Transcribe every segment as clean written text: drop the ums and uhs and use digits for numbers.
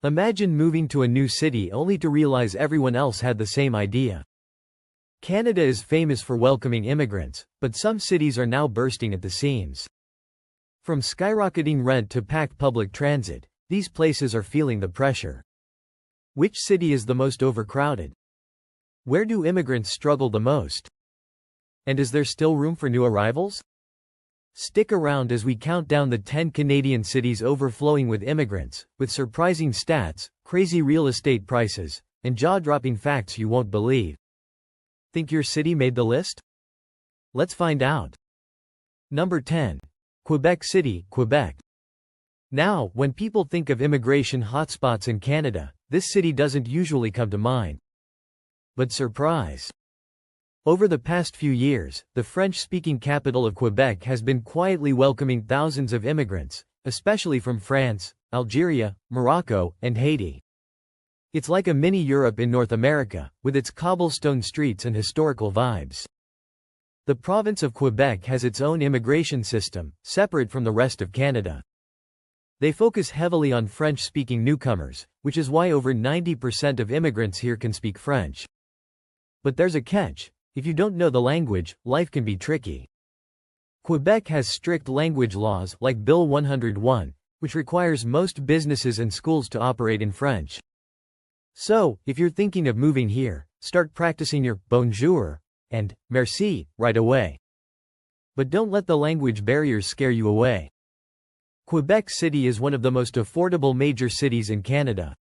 Imagine moving to a new city only to realize everyone else had the same idea. Canada is famous for welcoming immigrants, but some cities are now bursting at the seams. From skyrocketing rent to packed public transit, these places are feeling the pressure. Which city is the most overcrowded? Where do immigrants struggle the most? And is there still room for new arrivals? Stick around as we count down the 10 Canadian cities overflowing with immigrants, with surprising stats, crazy real estate prices, and jaw-dropping facts you won't believe. Think your city made the list? Let's find out. Number 10. Quebec City, Quebec. Now, when people think of immigration hotspots in Canada, this city doesn't usually come to mind. But surprise! Over the past few years, the French-speaking capital of Quebec has been quietly welcoming thousands of immigrants, especially from France, Algeria, Morocco, and Haiti. It's like a mini Europe in North America, with its cobblestone streets and historical vibes. The province of Quebec has its own immigration system, separate from the rest of Canada. They focus heavily on French-speaking newcomers, which is why over 90% of immigrants here can speak French. But there's a catch. If you don't know the language, life can be tricky. Quebec has strict language laws like Bill 101, which requires most businesses and schools to operate in French. So, if you're thinking of moving here, start practicing your bonjour and merci right away. But don't let the language barriers scare you away. Quebec City is one of the most affordable major cities in Canada.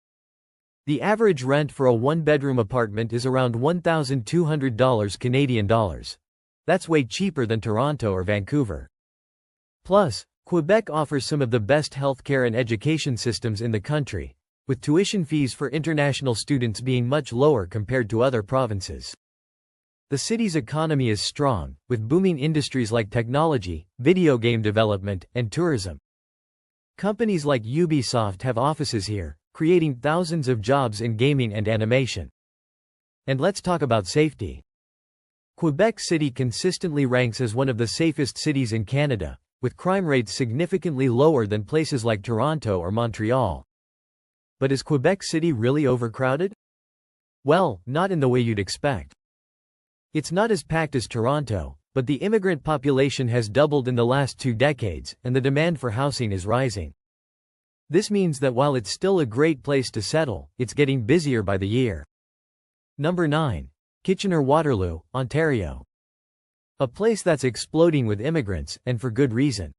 The average rent for a one-bedroom apartment is around $1,200 Canadian dollars. That's way cheaper than Toronto or Vancouver. Plus, Quebec offers some of the best healthcare and education systems in the country, with tuition fees for international students being much lower compared to other provinces. The city's economy is strong, with booming industries like technology, video game development, and tourism. Companies like Ubisoft have offices here, creating thousands of jobs in gaming and animation. And let's talk about safety. Quebec City consistently ranks as one of the safest cities in Canada, with crime rates significantly lower than places like Toronto or Montreal. But is Quebec City really overcrowded? Well, not in the way you'd expect. It's not as packed as Toronto, but the immigrant population has doubled in the last 2 decades, and the demand for housing is rising. This means that while it's still a great place to settle, it's getting busier by the year. Number 9. Kitchener-Waterloo, Ontario. A place that's exploding with immigrants, and for good reason.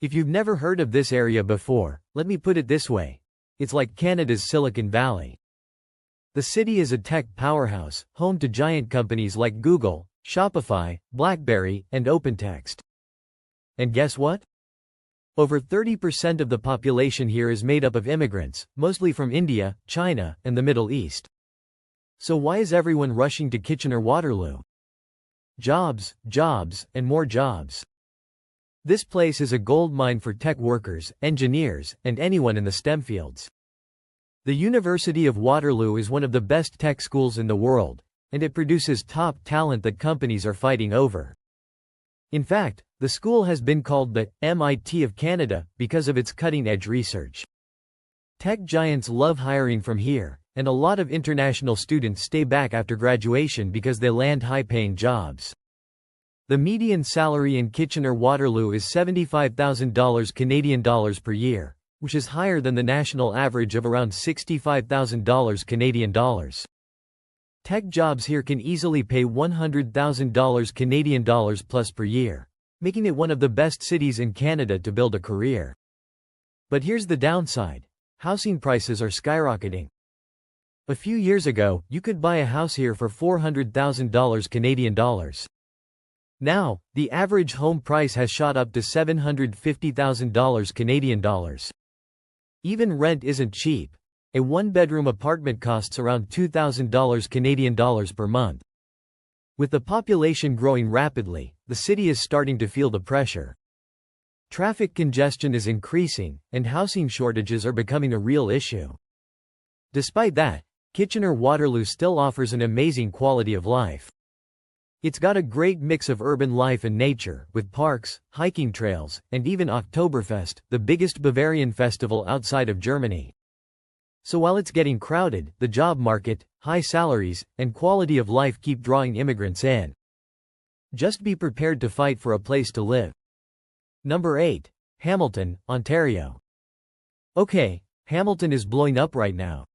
If you've never heard of this area before, let me put it this way. It's like Canada's Silicon Valley. The city is a tech powerhouse, home to giant companies like Google, Shopify, BlackBerry, and OpenText. And guess what? Over 30% of the population here is made up of immigrants, mostly from India, China, and the Middle East. So why is everyone rushing to Kitchener-Waterloo? Jobs, jobs, and more jobs. This place is a goldmine for tech workers, engineers, and anyone in the STEM fields. The University of Waterloo is one of the best tech schools in the world, and it produces top talent that companies are fighting over. In fact, the school has been called the MIT of Canada because of its cutting-edge research. Tech giants love hiring from here, and a lot of international students stay back after graduation because they land high-paying jobs. The median salary in Kitchener-Waterloo is $75,000 Canadian dollars per year, which is higher than the national average of around $65,000 Canadian dollars. Tech jobs here can easily pay $100,000 Canadian dollars plus per year, making it one of the best cities in Canada to build a career. But here's the downside. Housing prices are skyrocketing. A few years ago, you could buy a house here for $400,000 Canadian dollars. Now, the average home price has shot up to $750,000 Canadian dollars. Even rent isn't cheap. A one-bedroom apartment costs around $2,000 Canadian dollars per month. With the population growing rapidly, the city is starting to feel the pressure. Traffic congestion is increasing, and housing shortages are becoming a real issue. Despite that, Kitchener-Waterloo still offers an amazing quality of life. It's got a great mix of urban life and nature, with parks, hiking trails, and even Oktoberfest, the biggest Bavarian festival outside of Germany. So while it's getting crowded, the job market, high salaries, and quality of life keep drawing immigrants in. Just be prepared to fight for a place to live. Number 8. Hamilton, Ontario. Okay, Hamilton is blowing up right now.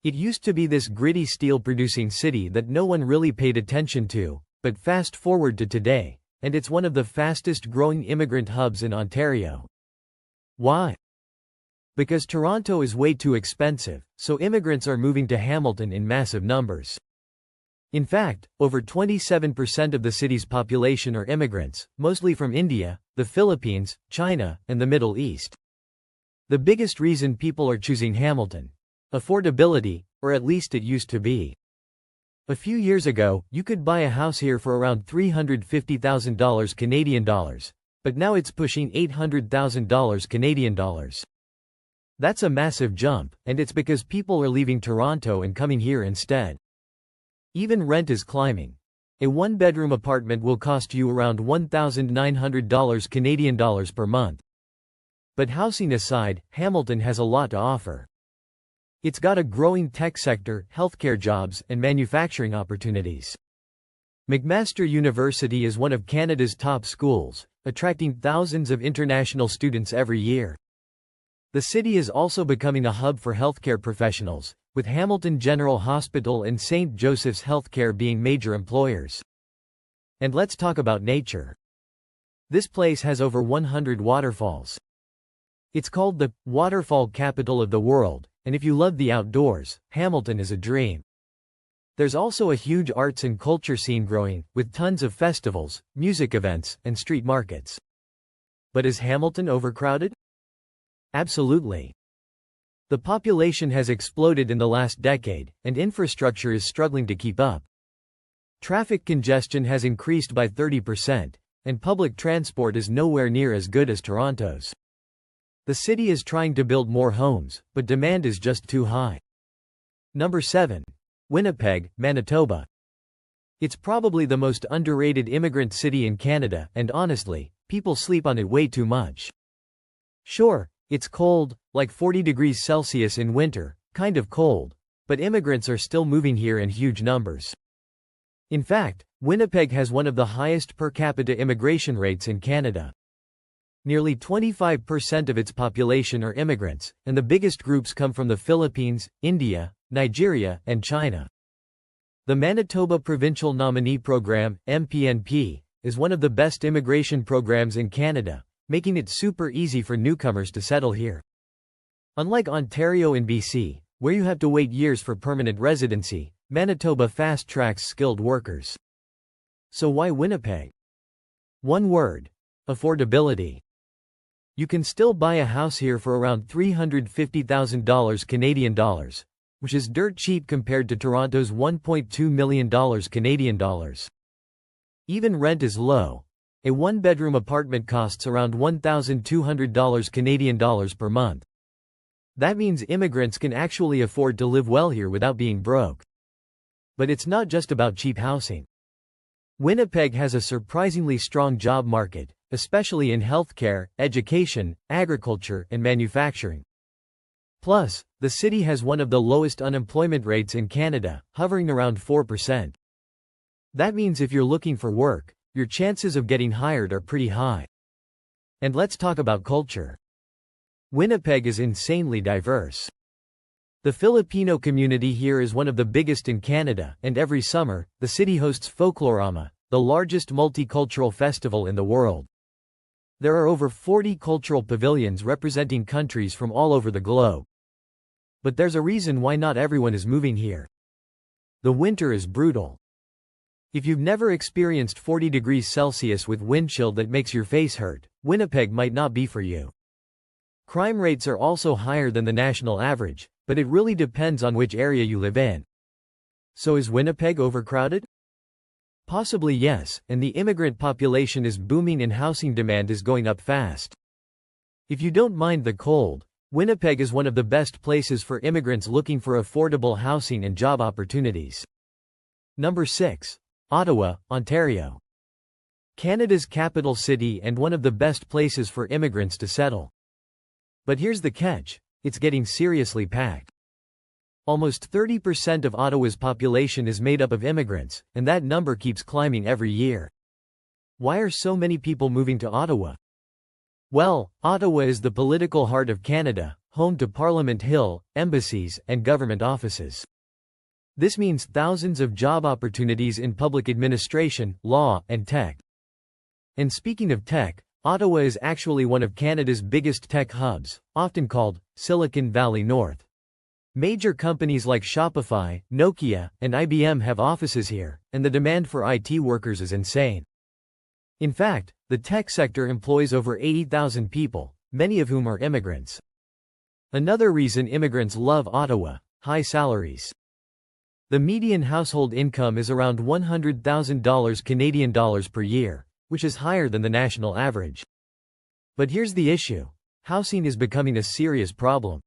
It used to be this gritty steel-producing city that no one really paid attention to, but fast forward to today, and it's one of the fastest-growing immigrant hubs in Ontario. Why? Because Toronto is way too expensive, so immigrants are moving to Hamilton in massive numbers. In fact, over 27% of the city's population are immigrants, mostly from India, the Philippines, China, and the Middle East. The biggest reason people are choosing Hamilton: affordability, or at least it used to be. A few years ago, you could buy a house here for around $350,000 Canadian dollars, but now it's pushing $800,000 Canadian dollars. That's a massive jump, and it's because people are leaving Toronto and coming here instead. Even rent is climbing. A one-bedroom apartment will cost you around $1,900 Canadian dollars per month. But housing aside, Hamilton has a lot to offer. It's got a growing tech sector, healthcare jobs, and manufacturing opportunities. McMaster University is one of Canada's top schools, attracting thousands of international students every year. The city is also becoming a hub for healthcare professionals, with Hamilton General Hospital and St. Joseph's Healthcare being major employers. And let's talk about nature. This place has over 100 waterfalls. It's called the waterfall capital of the world, and if you love the outdoors, Hamilton is a dream. There's also a huge arts and culture scene growing, with tons of festivals, music events, and street markets. But is Hamilton overcrowded? Absolutely. The population has exploded in the last decade, and infrastructure is struggling to keep up. Traffic congestion has increased by 30%, and public transport is nowhere near as good as Toronto's. The city is trying to build more homes, but demand is just too high. Number 7. Winnipeg, Manitoba. It's probably the most underrated immigrant city in Canada, and honestly, people sleep on it way too much. Sure, it's cold, like 40 degrees Celsius in winter, kind of cold, but immigrants are still moving here in huge numbers. In fact, Winnipeg has one of the highest per capita immigration rates in Canada. Nearly 25% of its population are immigrants, and the biggest groups come from the Philippines, India, Nigeria, and China. The Manitoba Provincial Nominee Program, MPNP, is one of the best immigration programs in Canada, making it super easy for newcomers to settle here. Unlike Ontario and BC, where you have to wait years for permanent residency, Manitoba fast-tracks skilled workers. So why Winnipeg? One word: affordability. You can still buy a house here for around $350,000 Canadian dollars, which is dirt cheap compared to Toronto's $1.2 million Canadian dollars. Even rent is low. A one-bedroom apartment costs around $1,200 Canadian dollars per month. That means immigrants can actually afford to live well here without being broke. But it's not just about cheap housing. Winnipeg has a surprisingly strong job market, especially in healthcare, education, agriculture, and manufacturing. Plus, the city has one of the lowest unemployment rates in Canada, hovering around 4%. That means if you're looking for work, your chances of getting hired are pretty high. And let's talk about culture. Winnipeg is insanely diverse. The Filipino community here is one of the biggest in Canada, and every summer, the city hosts Folklorama, the largest multicultural festival in the world. There are over 40 cultural pavilions representing countries from all over the globe. But there's a reason why not everyone is moving here. The winter is brutal. If you've never experienced 40 degrees Celsius with wind chill that makes your face hurt, Winnipeg might not be for you. Crime rates are also higher than the national average, but it really depends on which area you live in. So is Winnipeg overcrowded? Possibly yes, and the immigrant population is booming and housing demand is going up fast. If you don't mind the cold, Winnipeg is one of the best places for immigrants looking for affordable housing and job opportunities. Number 6. Ottawa, Ontario. Canada's capital city and one of the best places for immigrants to settle. But here's the catch: it's getting seriously packed. Almost 30% of Ottawa's population is made up of immigrants, and that number keeps climbing every year. Why are so many people moving to Ottawa? Well, Ottawa is the political heart of Canada, home to Parliament Hill, embassies, and government offices. This means thousands of job opportunities in public administration, law, and tech. And speaking of tech, Ottawa is actually one of Canada's biggest tech hubs, often called Silicon Valley North. Major companies like Shopify, Nokia, and IBM have offices here, and the demand for IT workers is insane. In fact, the tech sector employs over 80,000 people, many of whom are immigrants. Another reason immigrants love Ottawa: high salaries. The median household income is around $100,000 Canadian dollars per year, which is higher than the national average. But here's the issue: housing is becoming a serious problem.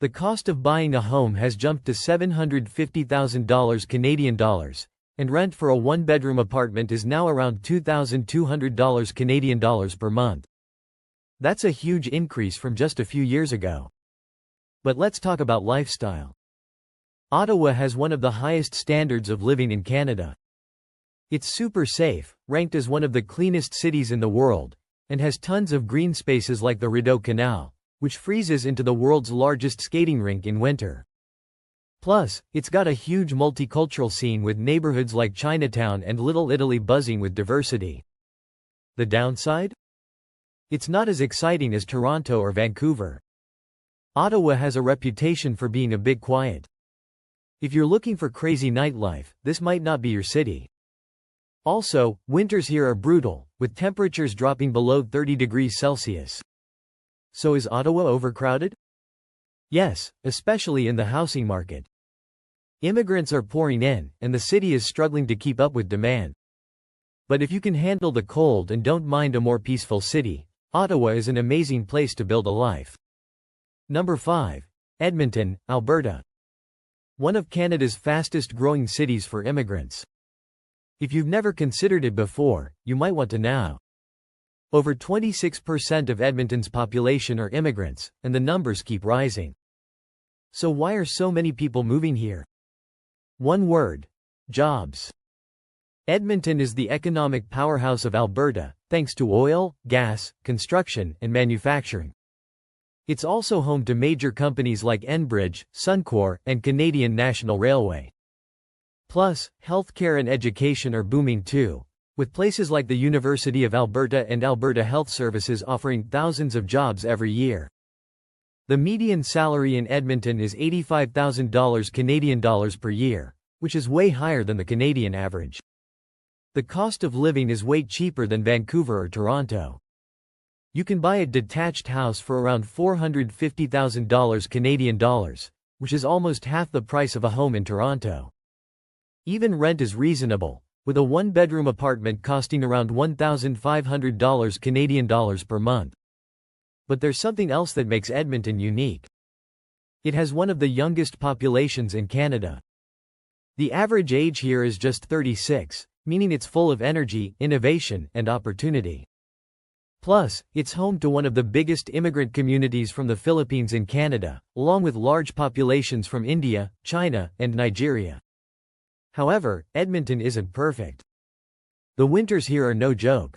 The cost of buying a home has jumped to $750,000 Canadian dollars, and rent for a one-bedroom apartment is now around $2,200 Canadian dollars per month. That's a huge increase from just a few years ago. But let's talk about lifestyle. Ottawa has one of the highest standards of living in Canada. It's super safe, ranked as one of the cleanest cities in the world, and has tons of green spaces like the Rideau Canal, which freezes into the world's largest skating rink in winter. Plus, it's got a huge multicultural scene with neighborhoods like Chinatown and Little Italy buzzing with diversity. The downside? It's not as exciting as Toronto or Vancouver. Ottawa has a reputation for being a bit quiet. If you're looking for crazy nightlife, this might not be your city. Also, winters here are brutal, with temperatures dropping below 30 degrees Celsius. So is Ottawa overcrowded? Yes, especially in the housing market. Immigrants are pouring in, and the city is struggling to keep up with demand. But if you can handle the cold and don't mind a more peaceful city, Ottawa is an amazing place to build a life. Number 5. Edmonton, Alberta. One of Canada's fastest growing cities for immigrants. If you've never considered it before, you might want to now. Over 26% of Edmonton's population are immigrants, and the numbers keep rising. So why are so many people moving here? One word: jobs. Edmonton is the economic powerhouse of Alberta, thanks to oil, gas, construction, and manufacturing. It's also home to major companies like Enbridge, Suncor, and Canadian National Railway. Plus, healthcare and education are booming too, with places like the University of Alberta and Alberta Health Services offering thousands of jobs every year. The median salary in Edmonton is $85,000 Canadian dollars per year, which is way higher than the Canadian average. The cost of living is way cheaper than Vancouver or Toronto. You can buy a detached house for around $450,000 Canadian dollars, which is almost half the price of a home in Toronto. Even rent is reasonable, with a one-bedroom apartment costing around $1,500 Canadian dollars per month. But there's something else that makes Edmonton unique. It has one of the youngest populations in Canada. The average age here is just 36, meaning it's full of energy, innovation, and opportunity. Plus, it's home to one of the biggest immigrant communities from the Philippines in Canada, along with large populations from India, China, and Nigeria. However, Edmonton isn't perfect. The winters here are no joke.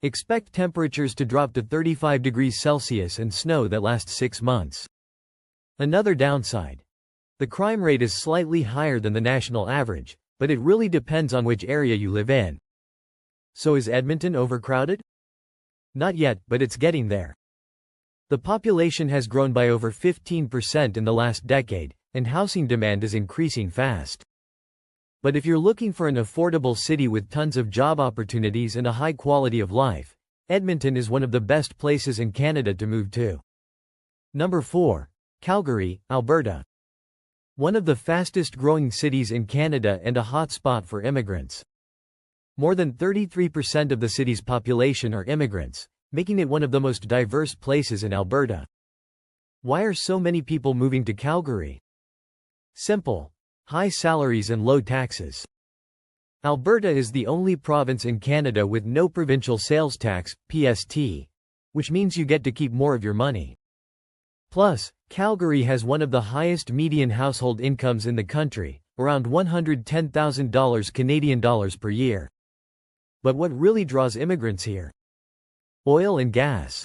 Expect temperatures to drop to 35 degrees Celsius and snow that lasts 6 months. Another downside: the crime rate is slightly higher than the national average, but it really depends on which area you live in. So is Edmonton overcrowded? Not yet, but it's getting there. The population has grown by over 15% in the last decade, and housing demand is increasing fast. But if you're looking for an affordable city with tons of job opportunities and a high quality of life, Edmonton is one of the best places in Canada to move to. Number 4. Calgary, Alberta. One of the fastest growing cities in Canada and a hot spot for immigrants. More than 33% of the city's population are immigrants, making it one of the most diverse places in Alberta. Why are so many people moving to Calgary? Simple: high salaries and low taxes. Alberta is the only province in Canada with no provincial sales tax, PST, which means you get to keep more of your money. Plus, Calgary has one of the highest median household incomes in the country, around $110,000 Canadian dollars per year. But what really draws immigrants here? Oil and gas.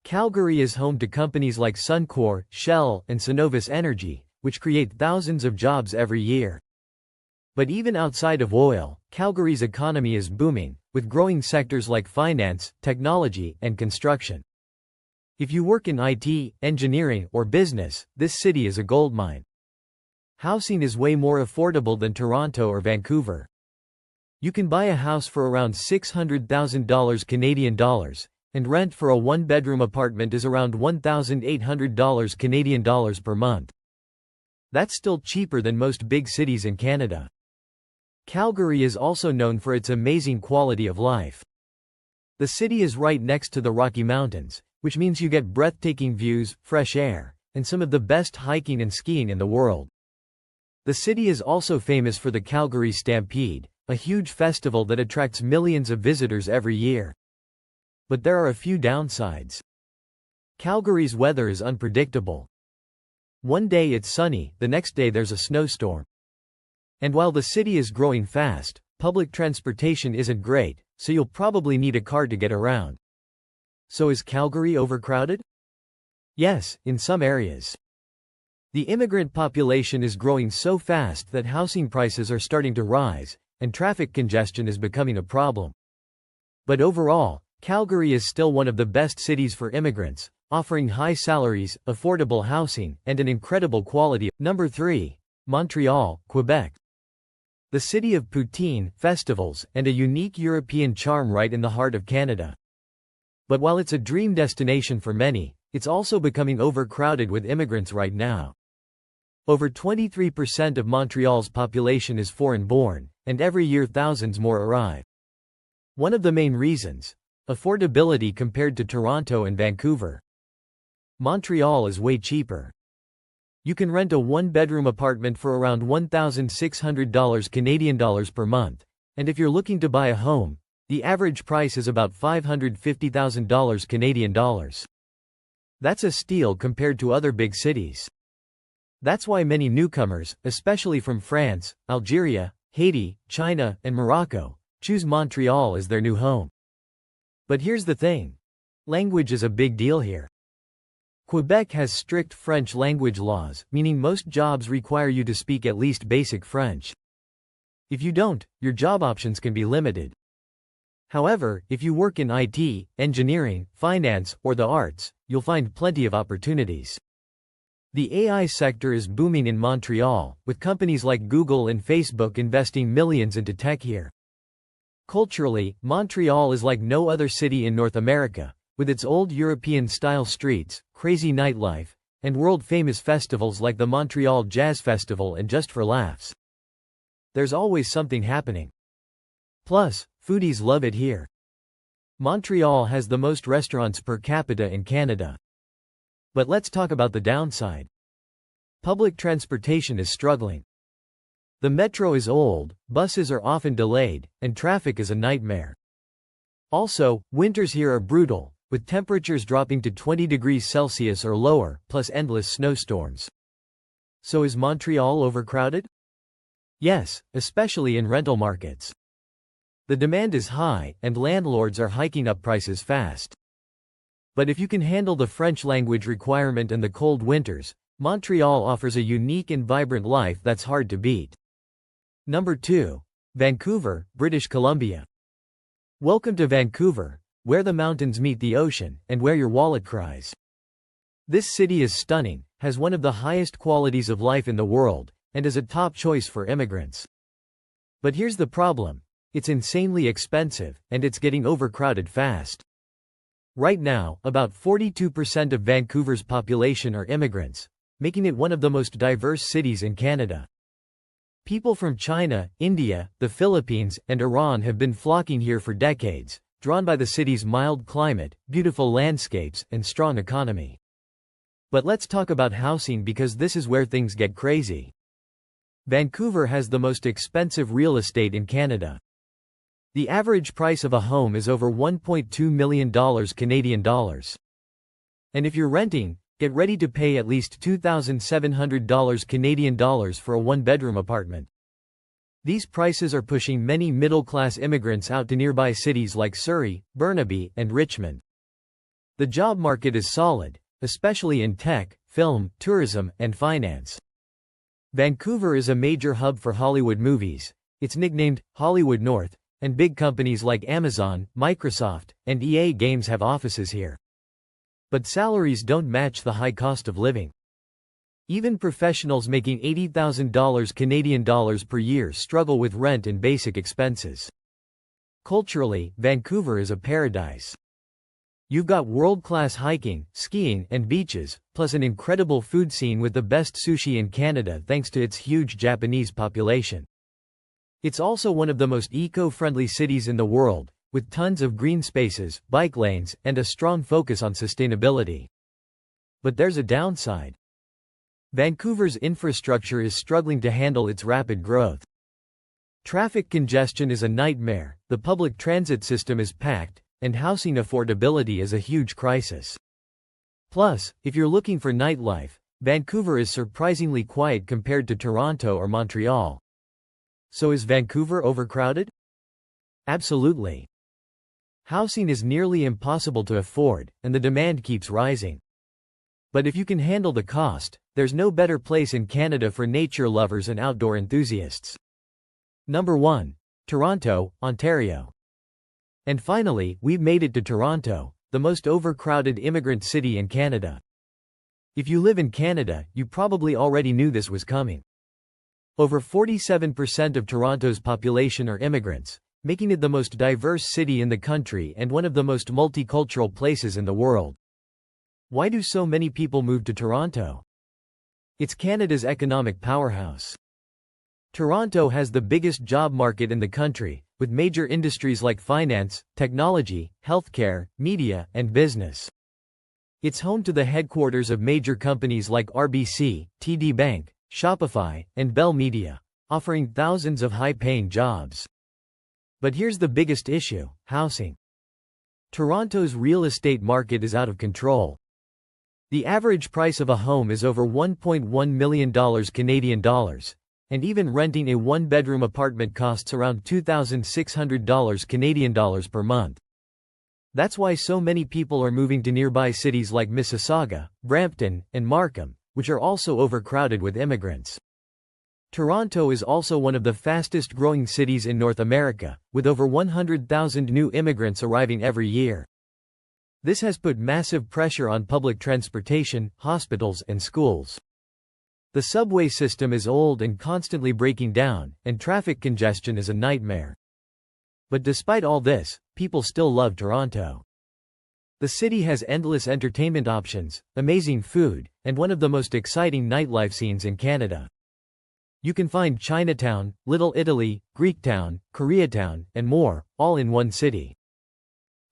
Calgary is home to companies like Suncor, Shell, and Cenovus Energy, which create thousands of jobs every year. But even outside of oil, Calgary's economy is booming, with growing sectors like finance, technology, and construction. If you work in IT, engineering, or business, this city is a goldmine. Housing is way more affordable than Toronto or Vancouver. You can buy a house for around $600,000 Canadian dollars, and rent for a one-bedroom apartment is around $1,800 Canadian dollars per month. That's still cheaper than most big cities in Canada. Calgary is also known for its amazing quality of life. The city is right next to the Rocky Mountains, which means you get breathtaking views, fresh air, and some of the best hiking and skiing in the world. The city is also famous for the Calgary Stampede, a huge festival that attracts millions of visitors every year. But there are a few downsides. Calgary's weather is unpredictable. One day it's sunny, the next day there's a snowstorm. And while the city is growing fast, public transportation isn't great, so you'll probably need a car to get around. So is Calgary overcrowded? Yes, in some areas. The immigrant population is growing so fast that housing prices are starting to rise, and traffic congestion is becoming a problem. But overall, Calgary is still one of the best cities for immigrants, offering high salaries, affordable housing, and an incredible quality. Number 3. Montreal, Quebec. The city of poutine, festivals, and a unique European charm right in the heart of Canada. But while it's a dream destination for many, it's also becoming overcrowded with immigrants right now. Over 23% of Montreal's population is foreign-born, and every year thousands more arrive. One of the main reasons: affordability compared to Toronto and Vancouver. Montreal is way cheaper. You can rent a one-bedroom apartment for around $1,600 Canadian dollars per month, and if you're looking to buy a home, the average price is about $550,000 Canadian dollars. That's a steal compared to other big cities. That's why many newcomers, especially from France, Algeria, Haiti, China, and Morocco, choose Montreal as their new home. But here's the thing. Language is a big deal here. Quebec has strict French language laws, meaning most jobs require you to speak at least basic French. If you don't, your job options can be limited. However, if you work in IT, engineering, finance, or the arts, you'll find plenty of opportunities. The AI sector is booming in Montreal, with companies like Google and Facebook investing millions into tech here. Culturally, Montreal is like no other city in North America, with its old European-style streets, crazy nightlife, and world-famous festivals like the Montreal Jazz Festival and Just for Laughs. There's always something happening. Plus, foodies love it here. Montreal has the most restaurants per capita in Canada. But let's talk about the downside. Public transportation is struggling. The metro is old, buses are often delayed, and traffic is a nightmare. Also, winters here are brutal, with temperatures dropping to 20 degrees Celsius or lower, plus endless snowstorms. So is Montreal overcrowded? Yes, especially in rental markets. The demand is high, and landlords are hiking up prices fast. But if you can handle the French language requirement and the cold winters, Montreal offers a unique and vibrant life that's hard to beat. Number 2. Vancouver, British Columbia. Welcome to Vancouver, where the mountains meet the ocean, and where your wallet cries. This city is stunning, has one of the highest qualities of life in the world, and is a top choice for immigrants. But here's the problem. It's insanely expensive, and it's getting overcrowded fast. Right now, about 42% of Vancouver's population are immigrants, making it one of the most diverse cities in Canada. People from China, India, the Philippines, and Iran have been flocking here for decades, drawn by the city's mild climate, beautiful landscapes, and strong economy. But let's talk about housing because this is where things get crazy. Vancouver has the most expensive real estate in Canada. The average price of a home is over $1.2 million Canadian dollars. And if you're renting, Get ready to pay at least $2,700 Canadian dollars for a one-bedroom apartment. These prices are pushing many middle-class immigrants out to nearby cities like Surrey, Burnaby, and Richmond. The job market is solid, especially in tech, film, tourism, and finance. Vancouver is a major hub for Hollywood movies. It's nicknamed Hollywood North, and big companies like Amazon, Microsoft, and EA Games have offices here. But salaries don't match the high cost of living. Even professionals making $80,000 Canadian dollars per year struggle with rent and basic expenses. Culturally, Vancouver is a paradise. You've got world-class hiking, skiing, and beaches, plus an incredible food scene with the best sushi in Canada thanks to its huge Japanese population. It's also one of the most eco-friendly cities in the world, with tons of green spaces, bike lanes, and a strong focus on sustainability. But there's a downside. Vancouver's infrastructure is struggling to handle its rapid growth. Traffic congestion is a nightmare, the public transit system is packed, and housing affordability is a huge crisis. Plus, if you're looking for nightlife, Vancouver is surprisingly quiet compared to Toronto or Montreal. So is Vancouver overcrowded? Absolutely. Housing is nearly impossible to afford, and the demand keeps rising. But if you can handle the cost, there's no better place in Canada for nature lovers and outdoor enthusiasts. Number 1. Toronto, Ontario. And finally, we've made it to Toronto, the most overcrowded immigrant city in Canada. If you live in Canada, you probably already knew this was coming. Over 47% of Toronto's population are immigrants, making it the most diverse city in the country and one of the most multicultural places in the world. Why do so many people move to Toronto? It's Canada's economic powerhouse. Toronto has the biggest job market in the country, with major industries like finance, technology, healthcare, media, and business. It's home to the headquarters of major companies like RBC, TD Bank, Shopify, and Bell Media, offering thousands of high-paying jobs. But here's the biggest issue: housing. Toronto's real estate market is out of control. The average price of a home is over $1.1 million Canadian dollars, and even renting a one-bedroom apartment costs around $2,600 Canadian dollars per month. That's why so many people are moving to nearby cities like Mississauga, Brampton, and Markham, which are also overcrowded with immigrants. Toronto is also one of the fastest-growing cities in North America, with over 100,000 new immigrants arriving every year. This has put massive pressure on public transportation, hospitals, and schools. The subway system is old and constantly breaking down, and traffic congestion is a nightmare. But despite all this, people still love Toronto. The city has endless entertainment options, amazing food, and one of the most exciting nightlife scenes in Canada. You can find Chinatown, Little Italy, Greektown, Koreatown, and more, all in one city.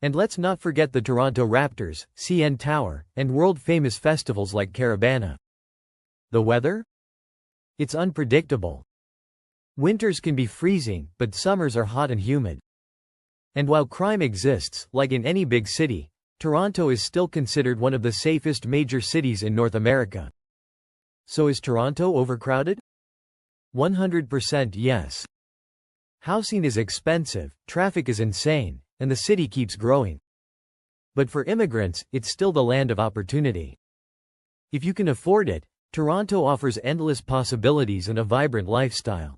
And let's not forget the Toronto Raptors, CN Tower, and world-famous festivals like Carabana. The weather? It's unpredictable. Winters can be freezing, but summers are hot and humid. And while crime exists, like in any big city, Toronto is still considered one of the safest major cities in North America. So is Toronto overcrowded? 100% yes. Housing is expensive, traffic is insane, and the city keeps growing. But for immigrants, it's still the land of opportunity. If you can afford it, Toronto offers endless possibilities and a vibrant lifestyle.